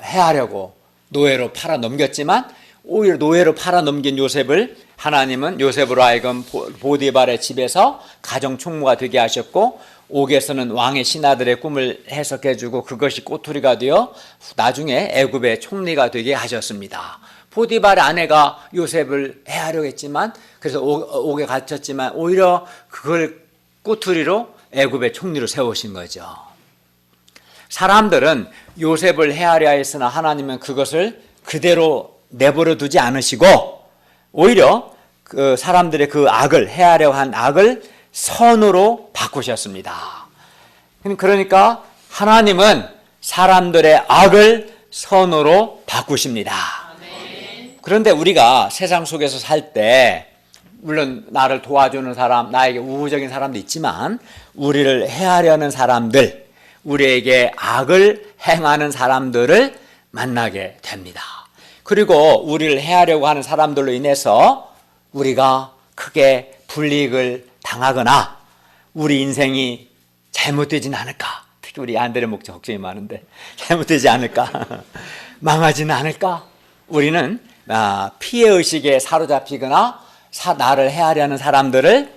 해하려고 노예로 팔아 넘겼지만 오히려 노예로 팔아 넘긴 요셉을 하나님은 요셉으로 하여금 보디발의 집에서 가정 총무가 되게 하셨고 옥에서는 왕의 신하들의 꿈을 해석해주고 그것이 꼬투리가 되어 나중에 애굽의 총리가 되게 하셨습니다. 보디발의 아내가 요셉을 해하려고 했지만 그래서 옥에 갇혔지만 오히려 그걸 꼬투리로 애굽의 총리로 세우신 거죠. 사람들은 요셉을 해하려 했으나 하나님은 그것을 그대로 내버려 두지 않으시고 오히려 그 사람들의 그 악을 해하려 한 악을 선으로 바꾸셨습니다. 그러니까 하나님은 사람들의 악을 선으로 바꾸십니다. 그런데 우리가 세상 속에서 살 때 물론 나를 도와주는 사람, 나에게 우호적인 사람도 있지만 우리를 해하려는 사람들, 우리에게 악을 행하는 사람들을 만나게 됩니다. 그리고 우리를 해하려고 하는 사람들로 인해서 우리가 크게 불이익을 당하거나 우리 인생이 잘못되지는 않을까? 특히 우리 아들의 목적 걱정이 많은데 잘못되지 않을까? 망하지는 않을까? 우리는 피해의식에 사로잡히거나 나를 해하려는 사람들을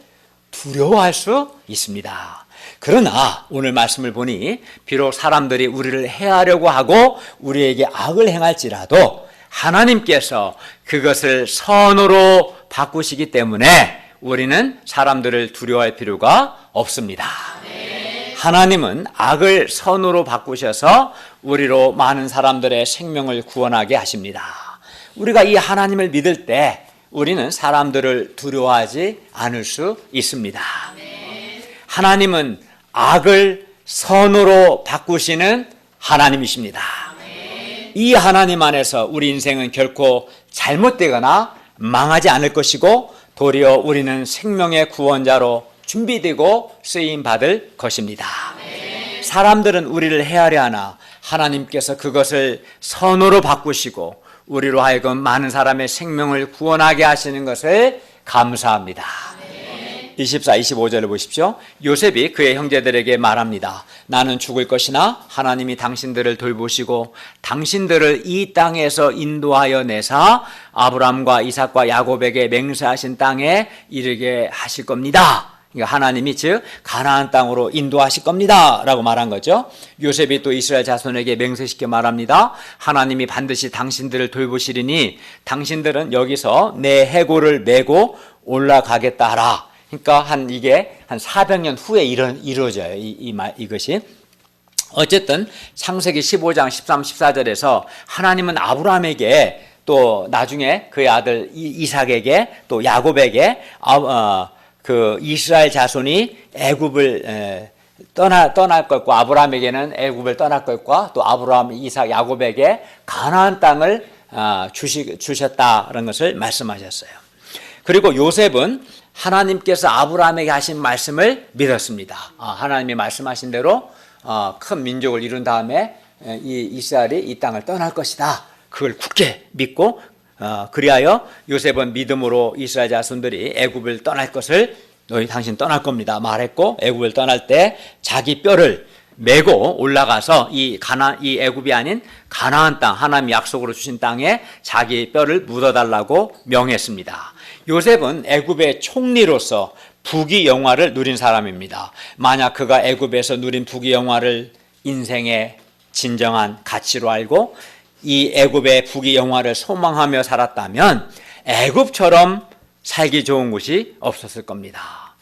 두려워할 수 있습니다. 그러나 오늘 말씀을 보니 비록 사람들이 우리를 해하려고 하고 우리에게 악을 행할지라도 하나님께서 그것을 선으로 바꾸시기 때문에 우리는 사람들을 두려워할 필요가 없습니다. 하나님은 악을 선으로 바꾸셔서 우리로 많은 사람들의 생명을 구원하게 하십니다. 우리가 이 하나님을 믿을 때 우리는 사람들을 두려워하지 않을 수 있습니다. 하나님은 악을 선으로 바꾸시는 하나님이십니다. 이 하나님 안에서 우리 인생은 결코 잘못되거나 망하지 않을 것이고 도리어 우리는 생명의 구원자로 준비되고 쓰임받을 것입니다. 사람들은 우리를 해하려 하나 하나님께서 그것을 선으로 바꾸시고 우리로 하여금 많은 사람의 생명을 구원하게 하시는 것을 감사합니다. 24, 25절을 보십시오. 요셉이 그의 형제들에게 말합니다. 나는 죽을 것이나 하나님이 당신들을 돌보시고 당신들을 이 땅에서 인도하여 내사 아브람과 이삭과 야곱에게 맹세하신 땅에 이르게 하실 겁니다. 그러니까 하나님이 즉 가나안 땅으로 인도하실 겁니다 라고 말한 거죠. 요셉이 또 이스라엘 자손에게 맹세시켜 말합니다. 하나님이 반드시 당신들을 돌보시리니 당신들은 여기서 내 해골을 메고 올라가겠다 하라. 그러니까 이게 한 400년 후에 이루어져요. 이것이. 어쨌든 창세기 15장 13, 14절에서 하나님은 아브라함에게 또 나중에 그의 아들 이삭에게 또 야곱에게 그 이스라엘 자손이 애굽을 떠날 것과 아브라함에게는 애굽을 떠날 것과 또 아브라함, 이삭, 야곱에게 가나안 땅을 주셨다는 것을 말씀하셨어요. 그리고 요셉은 하나님께서 아브라함에게 하신 말씀을 믿었습니다. 하나님이 말씀하신 대로 큰 민족을 이룬 다음에 이 이스라엘이 이 땅을 떠날 것이다. 그걸 굳게 믿고 그리하여 요셉은 믿음으로 이스라엘 자손들이 애굽을 떠날 것을 너희 당신 떠날 겁니다 말했고 애굽을 떠날 때 자기 뼈를 메고 올라가서 이 애굽이 아닌 가나안 땅 하나님이 약속으로 주신 땅에 자기 뼈를 묻어달라고 명했습니다. 요셉은 애굽의 총리로서 부귀영화를 누린 사람입니다. 만약 그가 애굽에서 누린 부귀영화를 인생의 진정한 가치로 알고 이 애굽의 부귀영화를 소망하며 살았다면 애굽처럼 살기 좋은 곳이 없었을 겁니다.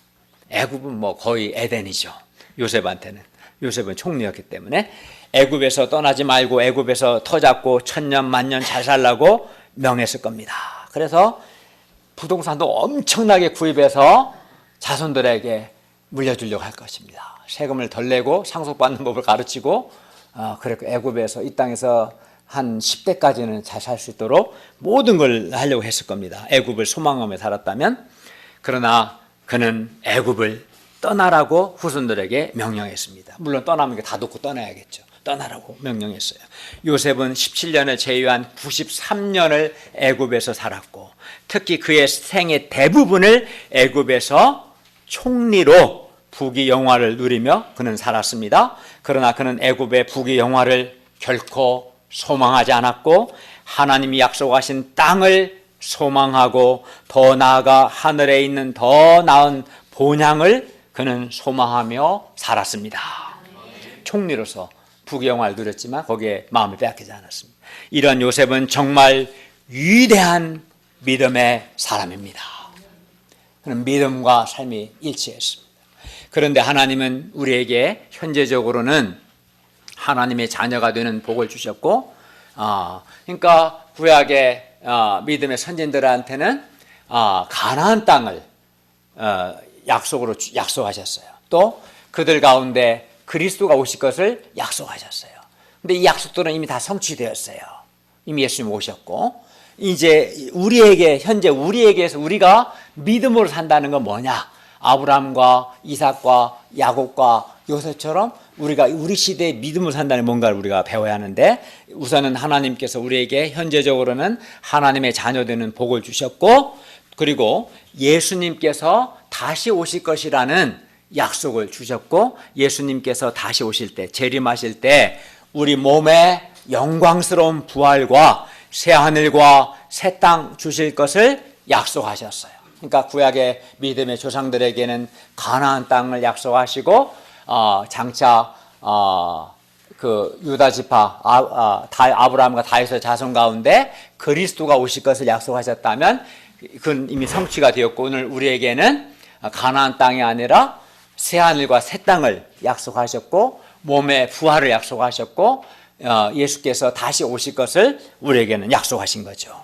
애굽은 거의 에덴이죠. 요셉한테는. 요셉은 총리였기 때문에 애굽에서 떠나지 말고 애굽에서 터잡고 천년 만년 잘 살라고 명했을 겁니다. 그래서 부동산도 엄청나게 구입해서 자손들에게 물려주려고 할 것입니다. 세금을 덜 내고 상속받는 법을 가르치고 그렇게 애굽에서 이 땅에서 한 10대까지는 잘 살 수 있도록 모든 걸 하려고 했을 겁니다. 애굽을 소망하며 살았다면. 그러나 그는 애굽을 떠나라고 후손들에게 명령했습니다. 물론 떠나면 다 놓고 떠나야겠죠. 떠나라고 명령했어요. 요셉은 17년을 제외한 93년을 애굽에서 살았고 특히 그의 생의 대부분을 애굽에서 총리로 부귀영화를 누리며 그는 살았습니다. 그러나 그는 애굽의 부귀영화를 결코 소망하지 않았고 하나님이 약속하신 땅을 소망하고 더 나아가 하늘에 있는 더 나은 본향을 그는 소망하며 살았습니다. 총리로서 부귀영화를 누렸지만 거기에 마음을 빼앗기지 않았습니다. 이런 요셉은 정말 위대한 믿음의 사람입니다. 그는 믿음과 삶이 일치했습니다. 그런데 하나님은 우리에게 현재적으로는 하나님의 자녀가 되는 복을 주셨고 그러니까 구약의 믿음의 선진들한테는 가나안 땅을 약속하셨어요. 또 그들 가운데 그리스도가 오실 것을 약속하셨어요. 근데 이 약속들은 이미 다 성취되었어요. 이미 예수님 오셨고 이제 현재 우리에게서 우리가 믿음으로 산다는 건 뭐냐? 아브라함과 이삭과 야곱과 요셉처럼 우리가 우리 시대의 믿음으로 산다는 뭔가를 우리가 배워야 하는데 우선은 하나님께서 우리에게 현재적으로는 하나님의 자녀되는 복을 주셨고 그리고 예수님께서 다시 오실 것이라는 약속을 주셨고 예수님께서 다시 오실 때 재림하실 때 우리 몸에 영광스러운 부활과 새 하늘과 새 땅 주실 것을 약속하셨어요. 그러니까 구약의 믿음의 조상들에게는 가나안 땅을 약속하시고 장차 그 유다 지파 아브라함과 다윗의 자손 가운데 그리스도가 오실 것을 약속하셨다면 그건 이미 성취가 되었고, 오늘 우리에게는 가나안 땅이 아니라 새하늘과 새 땅을 약속하셨고 몸의 부활을 약속하셨고 예수께서 다시 오실 것을 우리에게는 약속하신 거죠.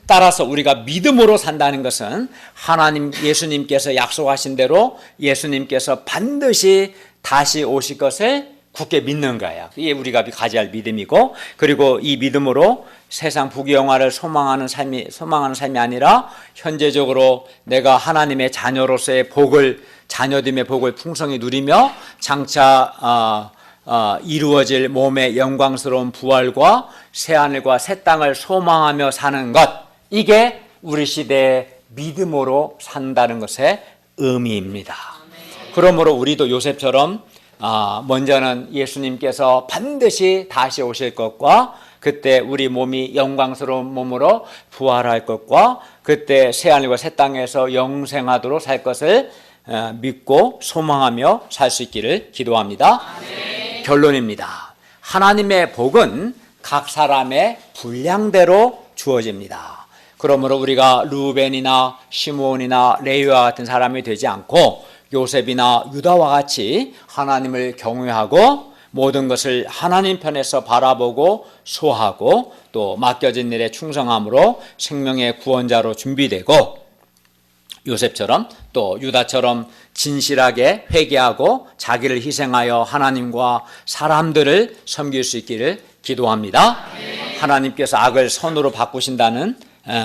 따라서 우리가 믿음으로 산다는 것은 하나님 예수님께서 약속하신 대로 예수님께서 반드시 다시 오실 것을 굳게 믿는 거예요. 이게 우리가 가져야 할 믿음이고, 그리고 이 믿음으로 세상 부귀영화를 소망하는 삶이 아니라 현재적으로 내가 하나님의 자녀로서의 복을, 자녀됨의 복을 풍성히 누리며 장차 이루어질 몸의 영광스러운 부활과 새하늘과 새 땅을 소망하며 사는 것, 이게 우리 시대의 믿음으로 산다는 것의 의미입니다. 그러므로 우리도 요셉처럼 먼저는 예수님께서 반드시 다시 오실 것과 그때 우리 몸이 영광스러운 몸으로 부활할 것과 그때 새하늘과 새 땅에서 영생하도록 살 것을 믿고 소망하며 살 수 있기를 기도합니다. 아멘. 결론입니다. 하나님의 복은 각 사람의 분량대로 주어집니다. 그러므로 우리가 루벤이나 시므온이나 레위와 같은 사람이 되지 않고 요셉이나 유다와 같이 하나님을 경외하고 모든 것을 하나님 편에서 바라보고 소하고 또 맡겨진 일에 충성함으로 생명의 구원자로 준비되고, 요셉처럼 또 유다처럼 진실하게 회개하고 자기를 희생하여 하나님과 사람들을 섬길 수 있기를 기도합니다. 하나님께서 악을 선으로 바꾸신다는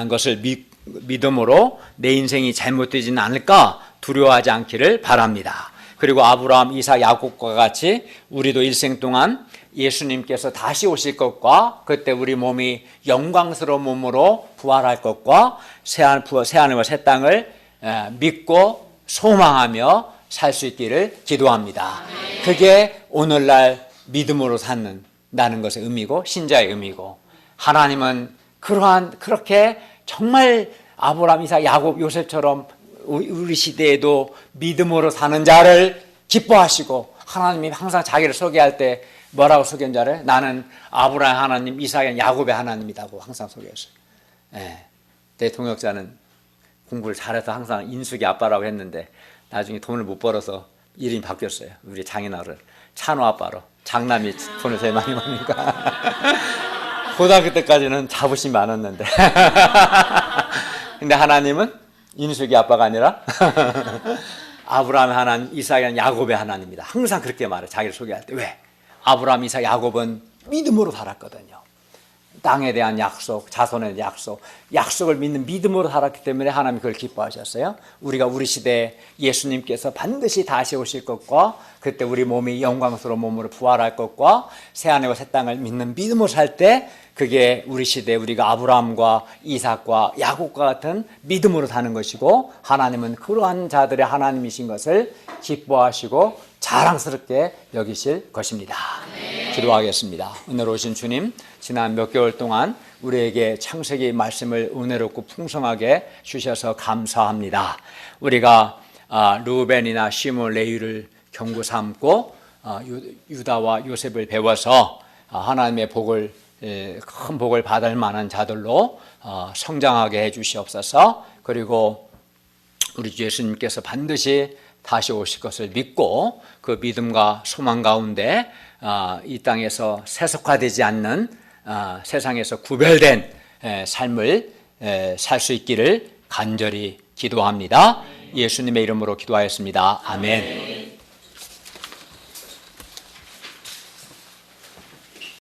것을 믿음으로 내 인생이 잘못되지는 않을까 두려워하지 않기를 바랍니다. 그리고 아브라함, 이삭, 야곱과 같이 우리도 일생 동안 예수님께서 다시 오실 것과 그때 우리 몸이 영광스러운 몸으로 부활할 것과 새하늘과 새 땅을 믿고 소망하며 살 수 있기를 기도합니다. 그게 오늘날 믿음으로 산다는 것의 의미고 신자의 의미고, 하나님은 그렇게 정말 아브라함, 이삭, 야곱, 요셉처럼 우리 시대에도 믿음으로 사는 자를 기뻐하시고, 하나님이 항상 자기를 소개할 때 뭐라고 소개한 자를? 나는 아브라함 하나님, 이삭의 야곱의 하나님이라고 항상 소개했어요. 내 동역자는 공부를 잘해서 항상 인숙이 아빠라고 했는데 나중에 돈을 못 벌어서 이름이 바뀌었어요. 우리 장인어른 찬호 아빠로. 장남이 돈을 제일 많이 버니까. 고등학교 때까지는 자부심이 많았는데 근데 하나님은 인숙이 아빠가 아니라 아브라함의 하나님, 이삭의 야곱의 하나님이다. 항상 그렇게 말해, 자기를 소개할 때. 왜? 아브라함, 이삭, 야곱은 믿음으로 살았거든요. 땅에 대한 약속, 자손에 대한 약속을 믿는 믿음으로 살았기 때문에 하나님이 그걸 기뻐하셨어요. 우리가 우리 시대에 예수님께서 반드시 다시 오실 것과 그때 우리 몸이 영광스러운 몸으로 부활할 것과 새하늘과 새 땅을 믿는 믿음으로 살 때, 그게 우리 시대에 우리가 아브라함과 이삭과 야곱과 같은 믿음으로 사는 것이고, 하나님은 그러한 자들의 하나님이신 것을 기뻐하시고 자랑스럽게 여기실 것입니다. 기도하겠습니다. 오늘 오신 주님, 지난 몇 개월 동안 우리에게 창세기 말씀을 은혜롭고 풍성하게 주셔서 감사합니다. 우리가 루벤이나 시므온, 레위를 경고 삼고 유다와 요셉을 배워서 하나님의 복을, 큰 복을 받을 만한 자들로 성장하게 해 주시옵소서. 그리고 우리 주 예수님께서 반드시 다시 오실 것을 믿고 그 믿음과 소망 가운데 이 땅에서 세속화되지 않는 세상에서 구별된 삶을 살 수 있기를 간절히 기도합니다. 예수님의 이름으로 기도하였습니다. 아멘.